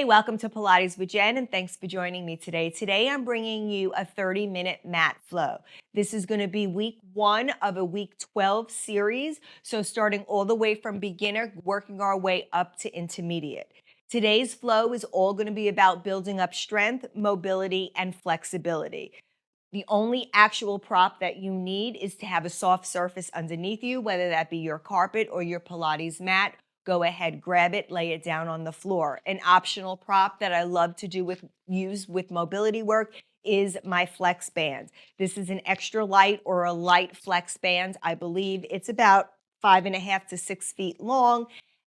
Hey, welcome to Pilates with Jen, and thanks for joining me today. Today, I'm bringing you a 30-minute mat flow. This is going to be week 1 of a week 12 series, so starting all the way from beginner, working our way up to intermediate. Today's flow is all going to be about building up strength, mobility, and flexibility. The only actual prop that you need is to have a soft surface underneath you, whether that be your carpet or your Pilates mat. Go ahead, grab it, lay it down on the floor. An optional prop that I love to use with mobility work is my flex band. This is an extra light or a light flex band. I believe it's about 5.5 to 6 feet long,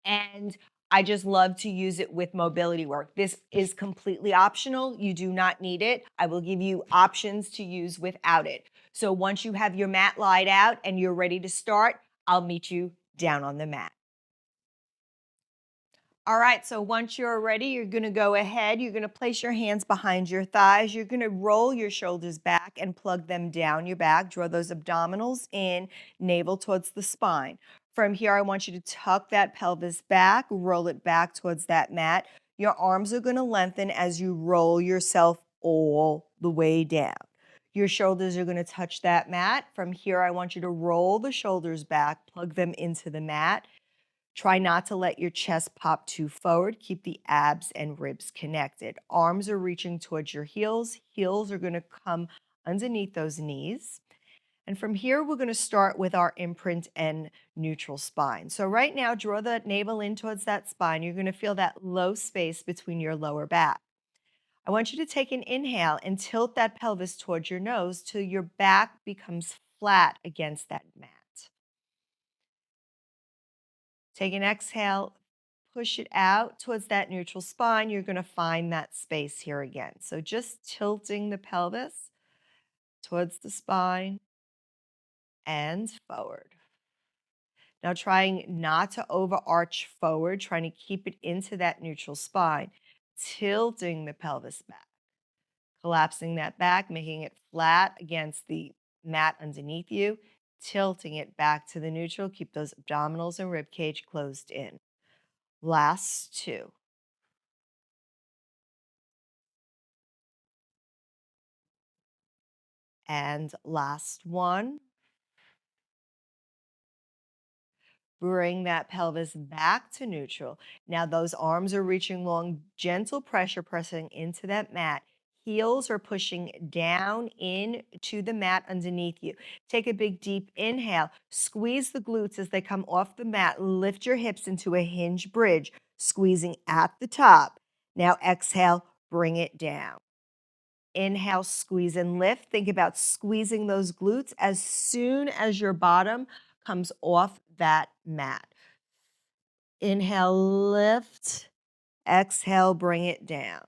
and I just love to use it with mobility work. This is completely optional. You do not need it. I will give you options to use without it. So once you have your mat laid out and you're ready to start, I'll meet you down on the mat. All right, so once you're ready, you're gonna go ahead, you're gonna place your hands behind your thighs, you're gonna roll your shoulders back and plug them down your back, draw those abdominals in, navel towards the spine. From here, I want you to tuck that pelvis back, roll it back towards that mat. Your arms are gonna lengthen as you roll yourself all the way down. Your shoulders are gonna touch that mat. From here, I want you to roll the shoulders back, plug them into the mat. Try not to let your chest pop too forward. Keep the abs and ribs connected. Arms are reaching towards your heels. Heels are going to come underneath those knees. And from here, we're going to start with our imprint and neutral spine. So right now, draw the navel in towards that spine. You're going to feel that low space between your lower back. I want you to take an inhale and tilt that pelvis towards your nose till your back becomes flat against that mat. Take an exhale, push it out towards that neutral spine. You're going to find that space here again. So just tilting the pelvis towards the spine and forward. Now trying not to overarch forward, trying to keep it into that neutral spine, tilting the pelvis back, collapsing that back, making it flat against the mat underneath you, tilting it back to the neutral. Keep those abdominals and rib cage closed in. Last 2. And last 1. Bring that pelvis back to neutral. Now those arms are reaching long, gentle pressure pressing into that mat. Heels are pushing down into the mat underneath you. Take a big deep inhale. Squeeze the glutes as they come off the mat. Lift your hips into a hinge bridge, squeezing at the top. Now exhale, bring it down. Inhale, squeeze and lift. Think about squeezing those glutes as soon as your bottom comes off that mat. Inhale, lift. Exhale, bring it down.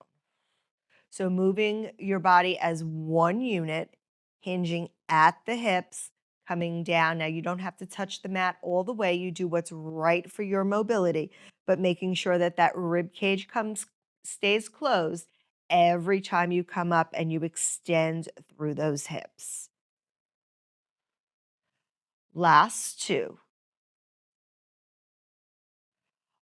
So moving your body as one unit, hinging at the hips, coming down. Now you don't have to touch the mat all the way. You do what's right for your mobility, but making sure that that rib cage stays closed every time you come up and you extend through those hips. Last 2.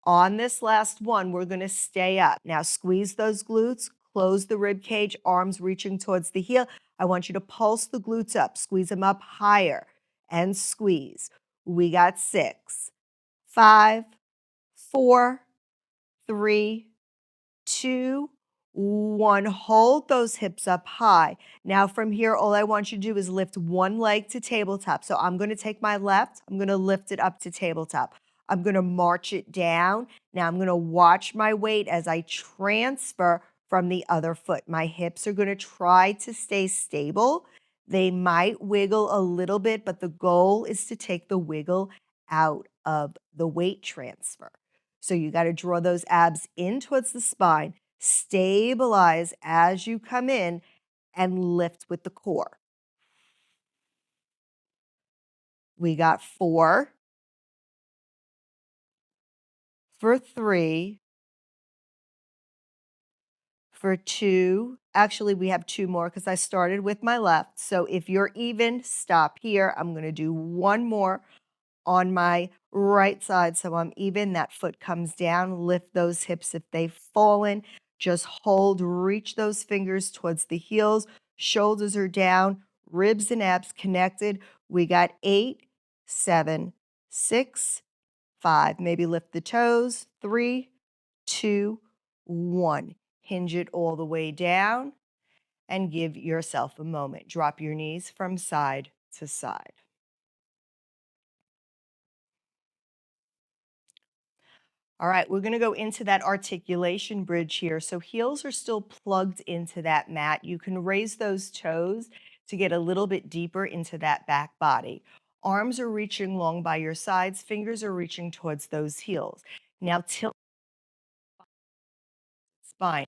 On this last one, we're going to stay up. Now squeeze those glutes, close the rib cage, arms reaching towards the heel. I want you to pulse the glutes up, squeeze them up higher and squeeze. We got 6, 5, 4, 3, 2, 1. Hold those hips up high. Now from here, all I want you to do is lift one leg to tabletop. So I'm going to take my left, I'm going to lift it up to tabletop. I'm going to march it down. Now I'm going to watch my weight as I transfer from the other foot. My hips are going to try to stay stable. They might wiggle a little bit, but the goal is to take the wiggle out of the weight transfer. So you got to draw those abs in towards the spine, stabilize as you come in, and lift with the core. We got 4, for 3, for 2. Actually, we have 2 more because I started with my left. So if you're even, stop here. I'm going to do 1 more on my right side so I'm even. That foot comes down. Lift those hips if they've fallen. Just hold, reach those fingers towards the heels. Shoulders are down, ribs and abs connected. We got 8, 7, 6, 5. Maybe lift the toes. 3, 2, 1. Hinge it all the way down and give yourself a moment. Drop your knees from side to side. All right, we're gonna go into that articulation bridge here. So heels are still plugged into that mat. You can raise those toes to get a little bit deeper into that back body. Arms are reaching long by your sides, fingers are reaching towards those heels. Now tilt spine,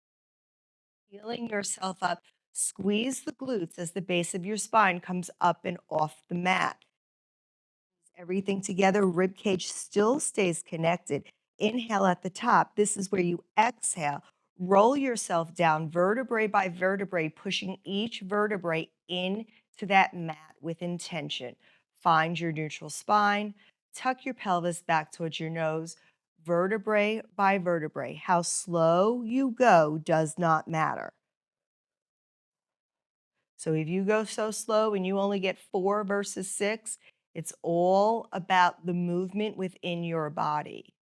heeling yourself up. Squeeze the glutes as the base of your spine comes up and off the mat. Everything together, rib cage still stays connected. Inhale at the top. This is where you exhale. Roll yourself down vertebrae by vertebrae, pushing each vertebrae into that mat with intention. Find your neutral spine. Tuck your pelvis back towards your nose, vertebrae by vertebrae. How slow you go does not matter. So if you go so slow and you only get 4 versus 6, it's all about the movement within your body.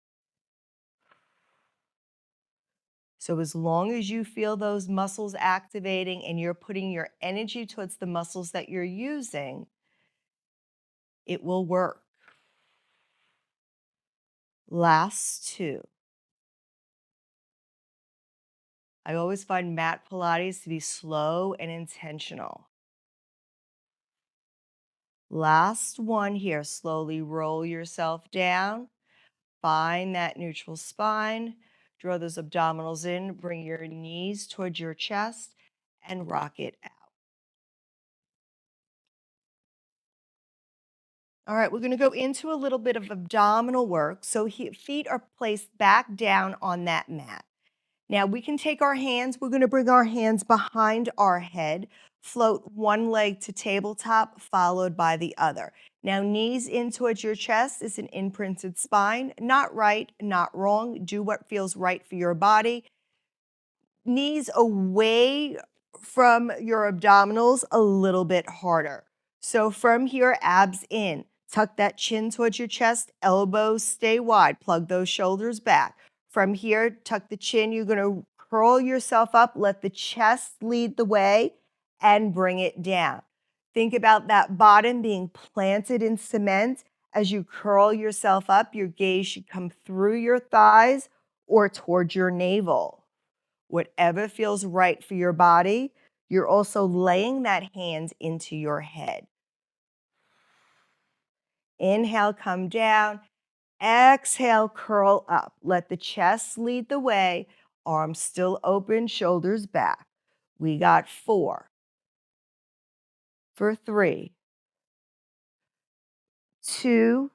So as long as you feel those muscles activating and you're putting your energy towards the muscles that you're using, it will work. Last 2. I always find mat Pilates to be slow and intentional. Last 1 here. Slowly roll yourself down. Find that neutral spine. Draw those abdominals in. Bring your knees towards your chest and rock it out. All right, we're going to go into a little bit of abdominal work. So feet are placed back down on that mat. Now we can take our hands, we're going to bring our hands behind our head, float one leg to tabletop, followed by the other. Now knees in towards your chest is an imprinted spine. Not right, not wrong. Do what feels right for your body. Knees away from your abdominals a little bit harder. So from here, abs in. Tuck that chin towards your chest, elbows stay wide, plug those shoulders back. From here, tuck the chin, you're gonna curl yourself up, let the chest lead the way, and bring it down. Think about that bottom being planted in cement. As you curl yourself up, your gaze should come through your thighs or towards your navel. Whatever feels right for your body, you're also laying that hand into your head. Inhale, come down. Exhale, curl up. Let the chest lead the way. Arms still open, shoulders back. We got 4. For 3, 2,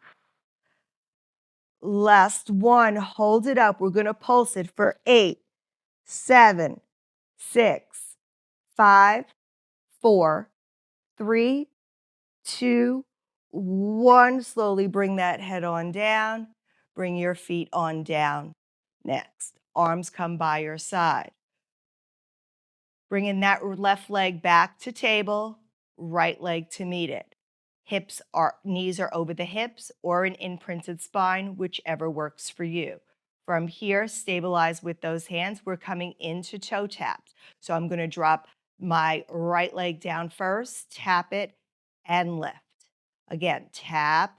last 1. Hold it up. We're going to pulse it for 8, 7, 6, 5, 4, 3, 2, 1. Slowly bring that head on down. Bring your feet on down. Next, arms come by your side. Bringing that left leg back to table, right leg to meet it. Knees are over the hips or an imprinted spine, whichever works for you. From here, stabilize with those hands. We're coming into toe taps. So I'm going to drop my right leg down first, tap it, and lift. Again, tap,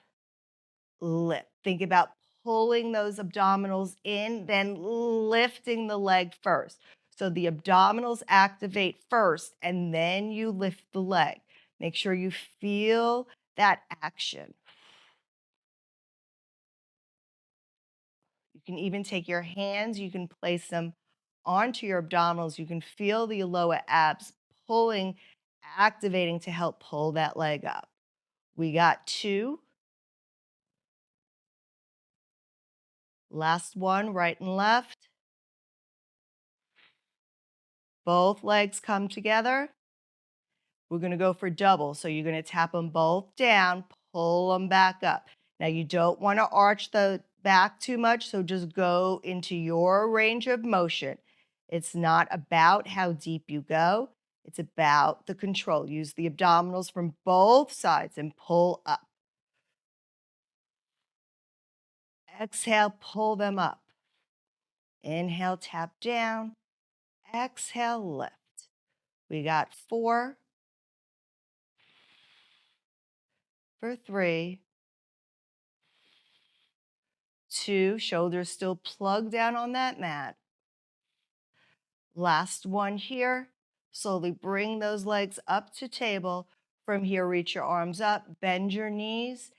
lift. Think about pulling those abdominals in, then lifting the leg first. So the abdominals activate first, and then you lift the leg. Make sure you feel that action. You can even take your hands, you can place them onto your abdominals. You can feel the lower abs pulling, activating to help pull that leg up. We got 2. Last one, right and left. Both legs come together. We're going to go for double. So you're going to tap them both down, pull them back up. Now you don't want to arch the back too much, so just go into your range of motion. It's not about how deep you go. It's about the control. Use the abdominals from both sides and pull up. Exhale, pull them up. Inhale, tap down. Exhale, lift. We got 4 for 3, 2, shoulders still plugged down on that mat. Last one here. Slowly bring those legs up to table. From here, reach your arms up, bend your knees,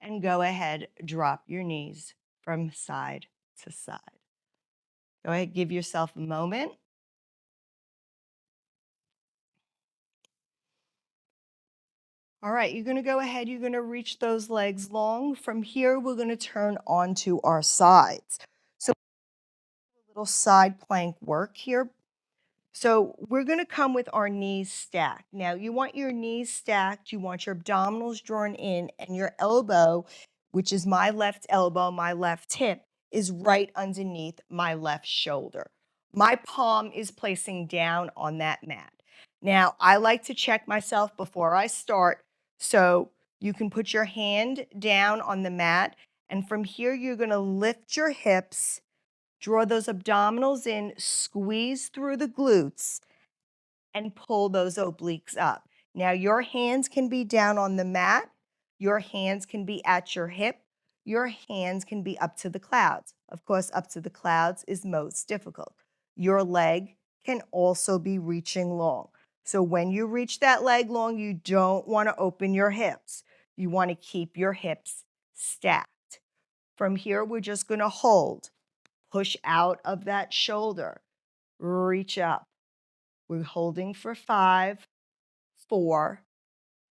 and go ahead, drop your knees from side to side. Go ahead, give yourself a moment. All right, you're gonna go ahead, you're gonna reach those legs long. From here, we're gonna turn onto our sides. So a little side plank work here. So we're gonna come with our knees stacked. Now you want your knees stacked, you want your abdominals drawn in, and your elbow, which is my left elbow, my left hip, is right underneath my left shoulder. My palm is placing down on that mat. Now I like to check myself before I start, so you can put your hand down on the mat, and from here you're gonna lift your hips. Draw those abdominals in, squeeze through the glutes, and pull those obliques up. Now, your hands can be down on the mat, your hands can be at your hip, your hands can be up to the clouds. Of course, up to the clouds is most difficult. Your leg can also be reaching long. So, when you reach that leg long, you don't want to open your hips. You want to keep your hips stacked. From here, we're just going to hold. Push out of that shoulder. Reach up. We're holding for 5, 4,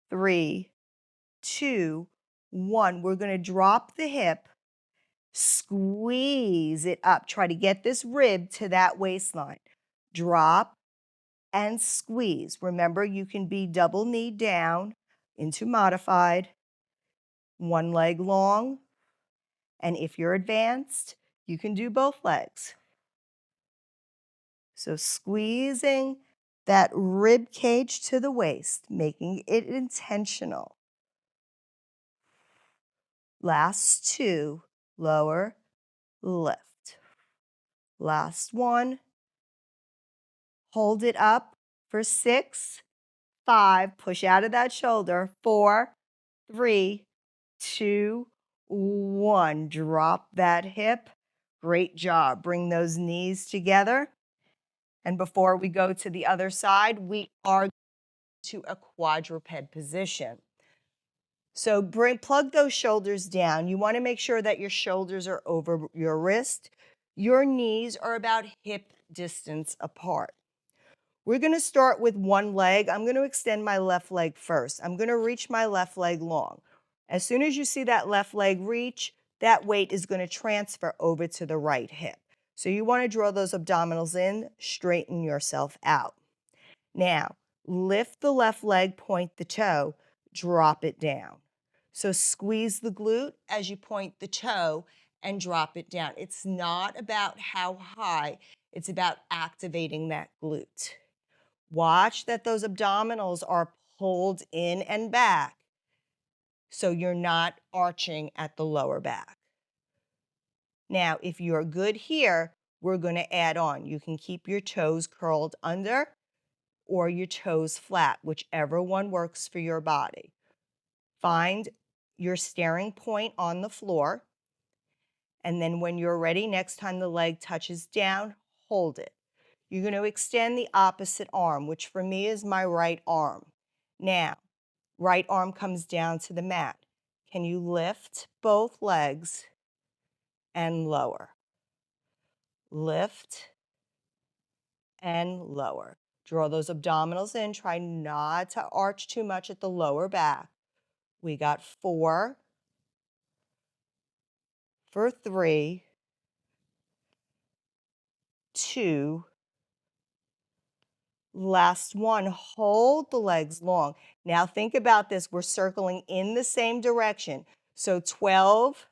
3, 2, 1. We're going to drop the hip, squeeze it up. Try to get this rib to that waistline. Drop and squeeze. Remember, you can be double knee down into modified, one leg long. And if you're advanced, you can do both legs. So squeezing that rib cage to the waist, making it intentional. Last 2, lower, lift. Last 1, hold it up for 6, 5, push out of that shoulder, 4, 3, 2, 1. Drop that hip. Great job. Bring those knees together. And before we go to the other side, we are to a quadruped position. So plug those shoulders down. You want to make sure that your shoulders are over your wrist. Your knees are about hip distance apart. We're going to start with one leg. I'm going to extend my left leg first. I'm going to reach my left leg long. As soon as you see that left leg reach, that weight is going to transfer over to the right hip. So you want to draw those abdominals in, straighten yourself out. Now, lift the left leg, point the toe, drop it down. So squeeze the glute as you point the toe and drop it down. It's not about how high, it's about activating that glute. Watch that those abdominals are pulled in and back so you're not arching at the lower back. Now, if you're good here, we're going to add on. You can keep your toes curled under or your toes flat, whichever one works for your body. Find your staring point on the floor, and then when you're ready, next time the leg touches down, hold it. You're going to extend the opposite arm, which for me is my right arm. Now, right arm comes down to the mat. Can you lift both legs and lower? Lift and lower. Draw those abdominals in. Try not to arch too much at the lower back. We got 4 for 3, 2, last 1. Hold the legs long. Now think about this. We're circling in the same direction. So 12,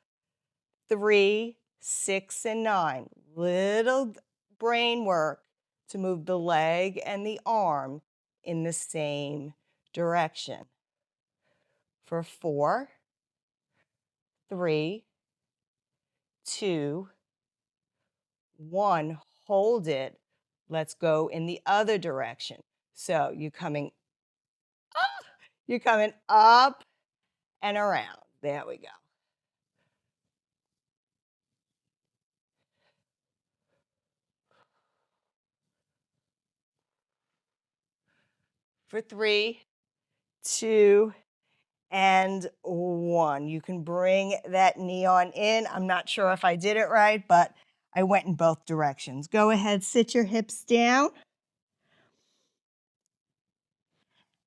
3, 6, and 9. Little brain work to move the leg and the arm in the same direction. For 4, 3, 2, 1. Hold it. Let's go in the other direction. So you're coming up and around. There we go. For 3, 2, and 1. You can bring that knee on in. I'm not sure if I did it right, but I went in both directions. Go ahead, sit your hips down.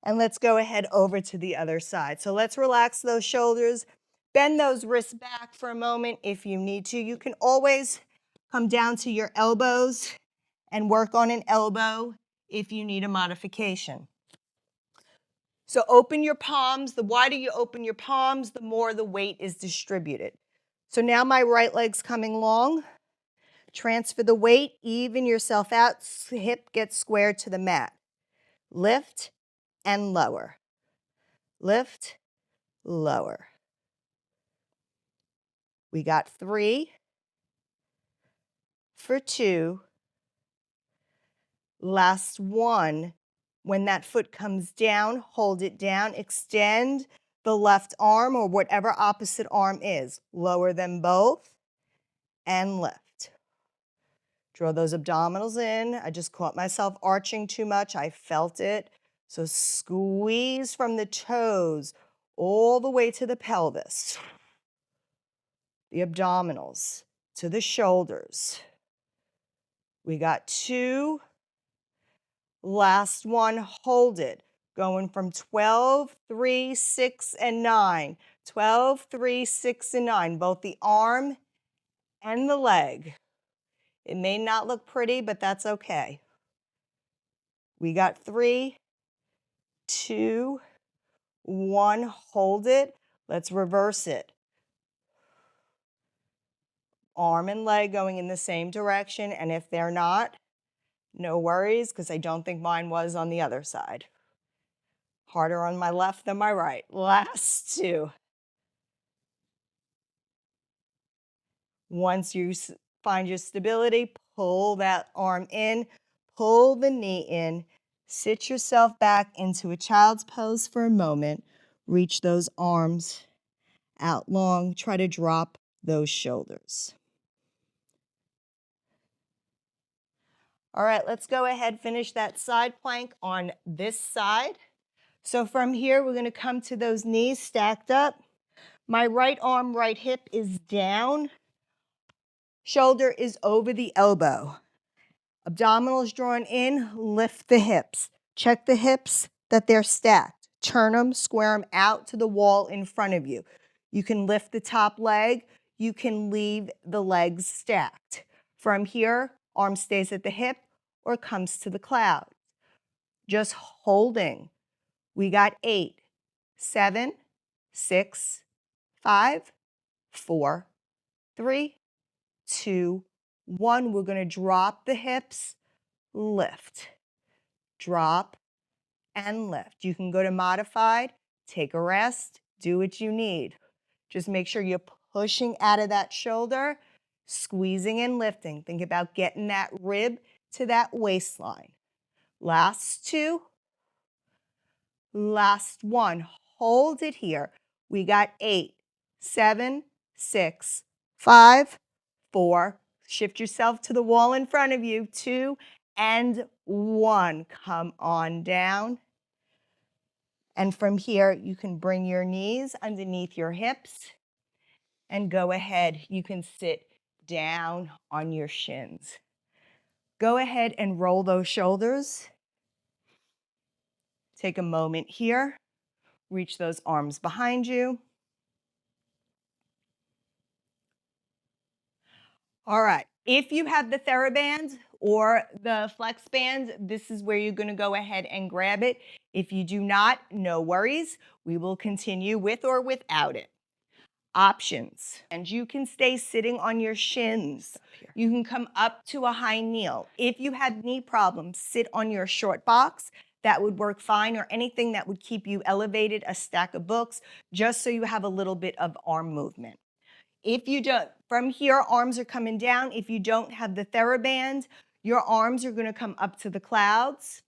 And let's go ahead over to the other side. So let's relax those shoulders. Bend those wrists back for a moment if you need to. You can always come down to your elbows and work on an elbow if you need a modification. So open your palms. The wider you open your palms, the more the weight is distributed. So now my right leg's coming long. Transfer the weight, even yourself out, hip gets squared to the mat. Lift and lower. Lift, lower. We got 3 for 2. Last 1. When that foot comes down, hold it down. Extend the left arm or whatever opposite arm is. Lower them both and lift. Draw those abdominals in. I just caught myself arching too much. I felt it. So squeeze from the toes all the way to the pelvis. The abdominals to the shoulders. We got 2. Last one, hold it. Going from 12, 3, 6, and 9. 12, 3, 6, and 9. Both the arm and the leg. It may not look pretty, but that's okay. We got 3, 2, 1. Hold it. Let's reverse it. Arm and leg going in the same direction, and if they're not, no worries, because I don't think mine was on the other side. Harder on my left than my right. Last 2. Once you find your stability, pull that arm in, pull the knee in, sit yourself back into a child's pose for a moment, reach those arms out long, try to drop those shoulders. All right, let's go ahead, finish that side plank on this side. So from here, we're gonna come to those knees stacked up. My right arm, right hip is down. Shoulder is over the elbow. Abdominals drawn in, lift the hips. Check the hips that they're stacked. Turn them, square them out to the wall in front of you. You can lift the top leg. You can leave the legs stacked. From here, arm stays at the hip or comes to the cloud. Just holding. We got 8, 7, 6, 5, 4, 3, 2, 1. We're going to drop the hips, lift, drop, and lift. You can go to modified, take a rest, do what you need. Just make sure you're pushing out of that shoulder, squeezing and lifting. Think about getting that rib to that waistline. Last 2. Last 1. Hold it here. We got 8, 7, 6, 5, 4. Shift yourself to the wall in front of you. 2 and 1. Come on down. And from here, you can bring your knees underneath your hips and go ahead. You can sit down on your shins. Go ahead and roll those shoulders. Take a moment here. Reach those arms behind you. All right. If you have the TheraBand or the Flex Band, this is where you're going to go ahead and grab it. If you do not, no worries. We will continue with or without it. Options. And you can stay sitting on your shins. You can come up to a high kneel. If you had knee problems, sit on your short box. That would work fine, or anything that would keep you elevated, a stack of books, just so you have a little bit of arm movement. If you don't, from here, arms are coming down. If you don't have the TheraBand, your arms are gonna come up to the clouds,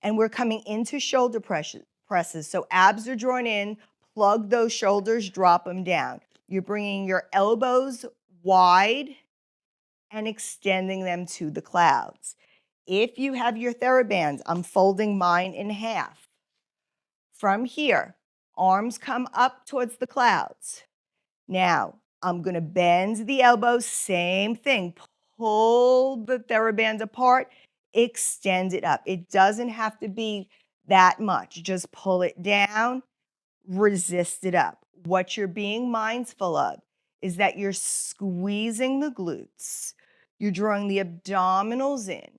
and we're coming into shoulder presses. So abs are drawn in, plug those shoulders, drop them down. You're bringing your elbows wide and extending them to the clouds. If you have your TheraBands, I'm folding mine in half. From here, arms come up towards the clouds. Now, I'm gonna bend the elbows, same thing. Pull the TheraBand apart, extend it up. It doesn't have to be that much. Just pull it down, resist it up. What you're being mindful of is that you're squeezing the glutes. You're drawing the abdominals in.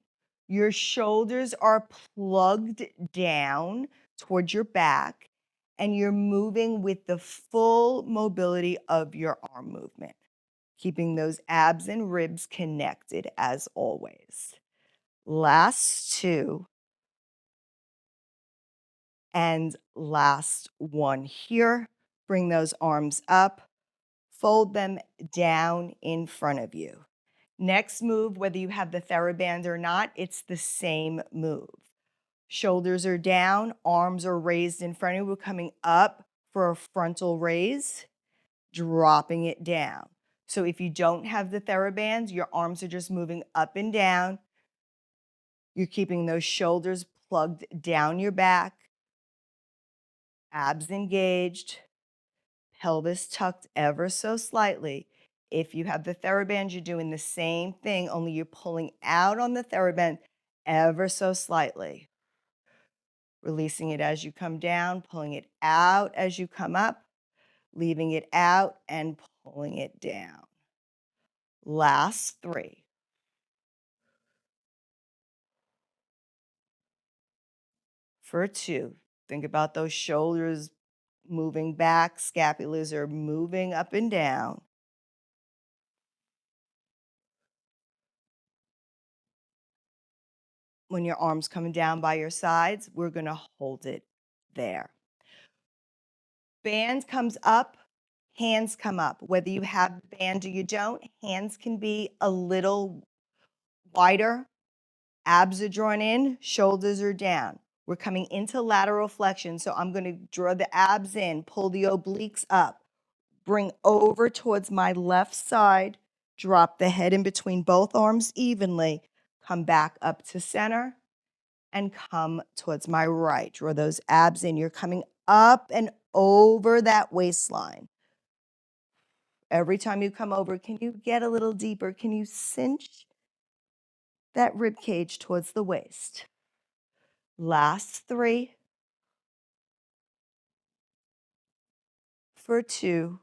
Your shoulders are plugged down towards your back, and you're moving with the full mobility of your arm movement, keeping those abs and ribs connected as always. Last two, and last one here. Bring those arms up, fold them down in front of you. Next move, whether you have the TheraBand or not, it's the same move. Shoulders are down, arms are raised in front of you. We're coming up for a frontal raise, dropping it down. So if you don't have the TheraBand, your arms are just moving up and down. You're keeping those shoulders plugged down your back, abs engaged, pelvis tucked ever so slightly. If you have the TheraBand, you're doing the same thing, only you're pulling out on the TheraBand ever so slightly. Releasing it as you come down, pulling it out as you come up, leaving it out and pulling it down. Last three. For two, think about those shoulders moving back, scapulas are moving up and down. When your arms coming down by your sides, we're gonna hold it there. Band comes up, hands come up. Whether you have the band or you don't, hands can be a little wider. Abs are drawn in, shoulders are down. We're coming into lateral flexion, so I'm gonna draw the abs in, pull the obliques up, bring over towards my left side, drop the head in between both arms evenly, come back up to center, and come towards my right. Draw those abs in. You're coming up and over that waistline. Every time you come over, can you get a little deeper? Can you cinch that rib cage towards the waist? Last three. For two.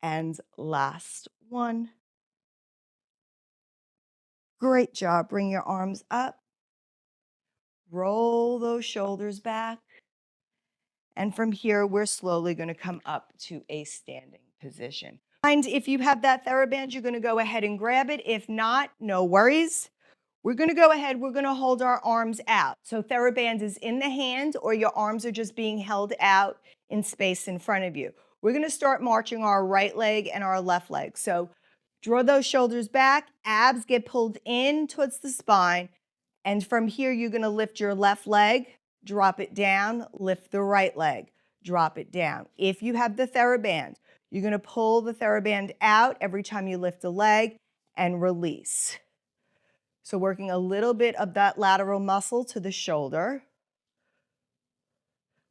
And last one. Great job. Bring your arms up. Roll those shoulders back. And from here, we're slowly going to come up to a standing position. And if you have that TheraBand, you're going to go ahead and grab it. If not, no worries. We're going to go ahead. We're going to hold our arms out. So TheraBand is in the hand, or your arms are just being held out in space in front of you. We're going to start marching our right leg and our left leg. So draw those shoulders back. Abs get pulled in towards the spine. And from here, you're going to lift your left leg, drop it down, lift the right leg, drop it down. If you have the TheraBand, you're going to pull the TheraBand out every time you lift a leg and release. So working a little bit of that lateral muscle to the shoulder,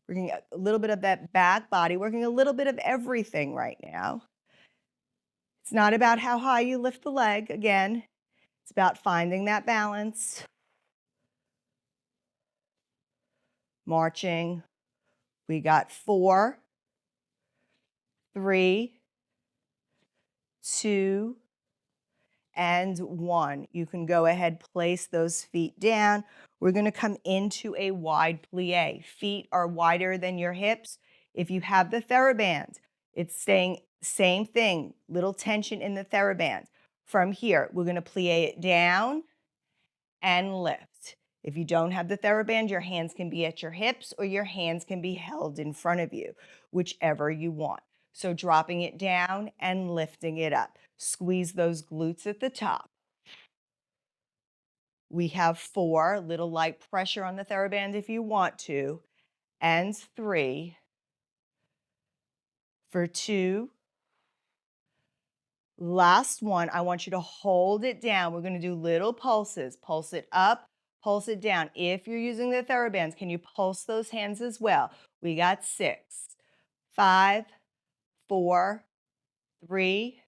working a little bit of that back body, working a little bit of everything right now. It's not about how high you lift the leg, again. It's about finding that balance. Marching. We got 4, 3, 2, and 1. You can go ahead, place those feet down. We're going to come into a wide plie. Feet are wider than your hips. If you have the TheraBand, it's staying same thing, little tension in the TheraBand. From here, we're going to plie it down and lift. If you don't have the TheraBand, your hands can be at your hips or your hands can be held in front of you, whichever you want. So dropping it down and lifting it up. Squeeze those glutes at the top. We have 4, little light pressure on the TheraBand if you want to, and 3, for 2. Last one, I want you to hold it down. We're going to do little pulses. Pulse it up, pulse it down. If you're using the TheraBands, can you pulse those hands as well? We got 6, 5, 4, 3,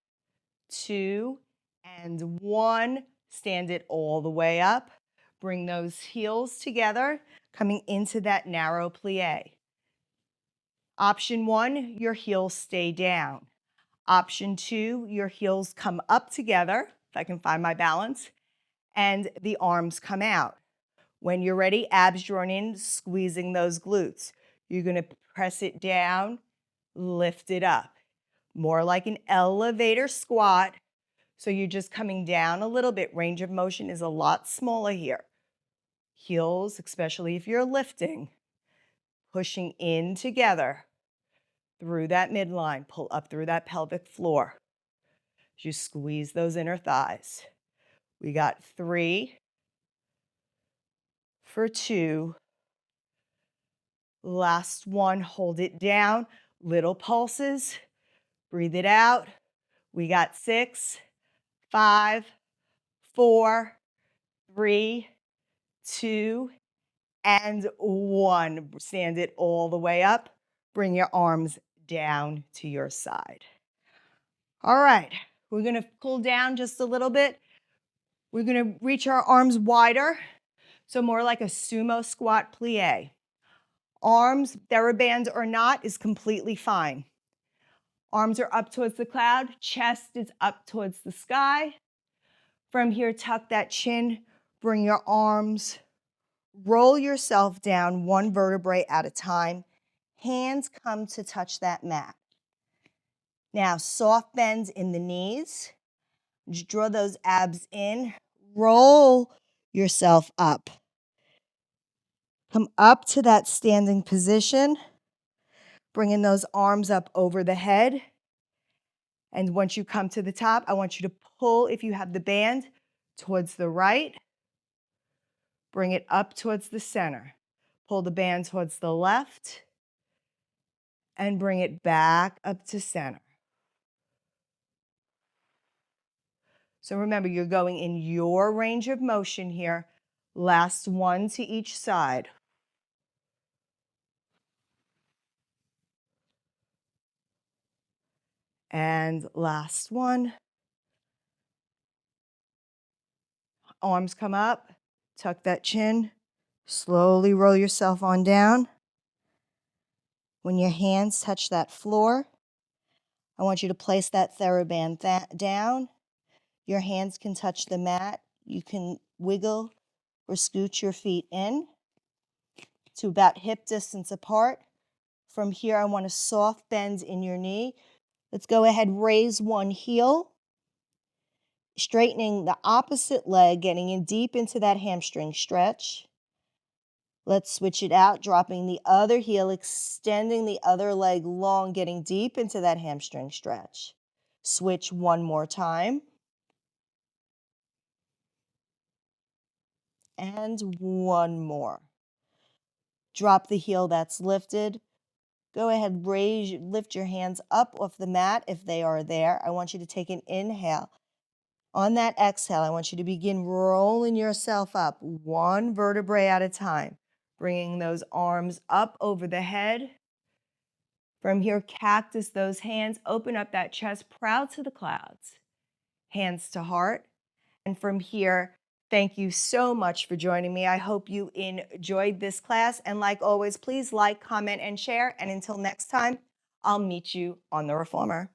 2, and 1. Stand it all the way up. Bring those heels together, coming into that narrow plie. Option 1, your heels stay down. Option 2, your heels come up together, if I can find my balance, and the arms come out. When you're ready, abs drawn in, squeezing those glutes. You're going to press it down, lift it up. More like an elevator squat. So you're just coming down a little bit. Range of motion is a lot smaller here. Heels, especially if you're lifting, pushing in together through that midline. Pull up through that pelvic floor. You squeeze those inner thighs. We got 3, for 2. Last one, hold it down. Little pulses. Breathe it out. We got 6, 5, 4, 3, 2, and 1. Stand it all the way up. Bring your arms down to your side. All right, we're going to cool down just a little bit. We're going to reach our arms wider, so more like a sumo squat plie. Arms, TheraBand or not, is completely fine. Arms are up towards the cloud, chest is up towards the sky. From here, tuck that chin, bring your arms, roll yourself down 1 vertebrae at a time. Hands come to touch that mat. Now, soft bends in the knees. Just draw those abs in. Roll yourself up. Come up to that standing position. Bringing those arms up over the head. And once you come to the top, I want you to pull, if you have the band, towards the right. Bring it up towards the center. Pull the band towards the left. And bring it back up to center. So remember, you're going in your range of motion here. Last one to each side. And last one. Arms come up, tuck that chin, slowly roll yourself on down. When your hands touch that floor, I want you to place that TheraBand down. Your hands can touch the mat. You can wiggle or scoot your feet in to about hip distance apart. From here, I want a soft bend in your knee. Let's go ahead, raise one heel, straightening the opposite leg, getting in deep into that hamstring stretch. Let's switch it out, dropping the other heel, extending the other leg long, getting deep into that hamstring stretch. Switch one more time. And one more. Drop the heel that's lifted. Go ahead, lift your hands up off the mat if they are there. I want you to take an inhale. On that exhale, I want you to begin rolling yourself up 1 vertebrae at a time, bringing those arms up over the head. From here, cactus those hands, open up that chest, proud to the clouds, hands to heart. And from here, thank you so much for joining me. I hope you enjoyed this class. And like always, please like, comment, and share. And until next time, I'll meet you on the Reformer.